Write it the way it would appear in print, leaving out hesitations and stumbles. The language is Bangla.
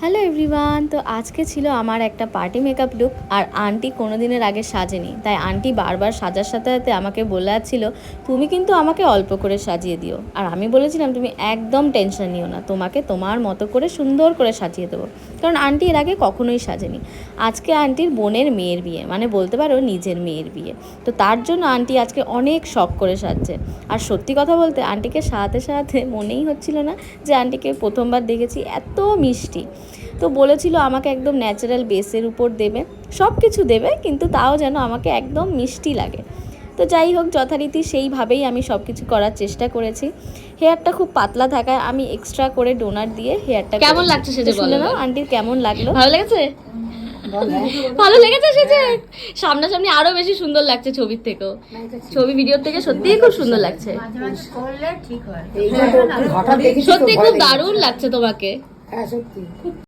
হ্যালো এভরিওয়ান, তো আজকে ছিল আমার একটা পার্টি মেকআপ লুক। আর আন্টি কোনো দিনের আগে সাজেনি, তাই আন্টি বারবার সাজার সাথে সাথে আমাকে বলে যাচ্ছিল তুমি কিন্তু আমাকে অল্প করে সাজিয়ে দিও। আর আমি বলেছিলাম তুমি একদম টেনশন নিও না, তোমাকে তোমার মতো করে সুন্দর করে সাজিয়ে দেবো, কারণ আন্টি এর আগে কখনোই সাজেনি। আজকে আন্টির বোনের মেয়ের বিয়ে, মানে বলতে পারো নিজের মেয়ের বিয়ে, তো তার জন্য আন্টি আজকে অনেক শখ করে সাজছে। আর সত্যি কথা বলতে আন্টিকে সাজাতে সাজাতে মনেই হচ্ছিল না যে আন্টিকে প্রথমবার দেখেছি, এত মিষ্টি। তো বলেছিল আমাকে একদম ন্যাচারাল বেসের উপর দেবে, সব কিছু দেবে, কিন্তু তাও যেন আমাকে একদম মিষ্টি লাগে। তো যাই হোক, যথারীতি সেইভাবেই আমি সব কিছু করার চেষ্টা করেছি। হেয়ারটা খুব পাতলা থাকায় আমি এক্সট্রা করে ডোনার দিয়ে হেয়ারটা কেমন লাগছে সেজে শুনে বলো নাও আন্টির কেমন লাগলো। ভালো লেগেছে? ভালো লেগেছে সেজে? সামনাসামনি আরো বেশি সুন্দর লাগছে ছবির থেকেও, ছবি ভিডিওর থেকে সত্যিই খুব সুন্দর লাগছে। সত্যি খুব দারুণ লাগছে তোমাকে। হ্যাঁ সত্যি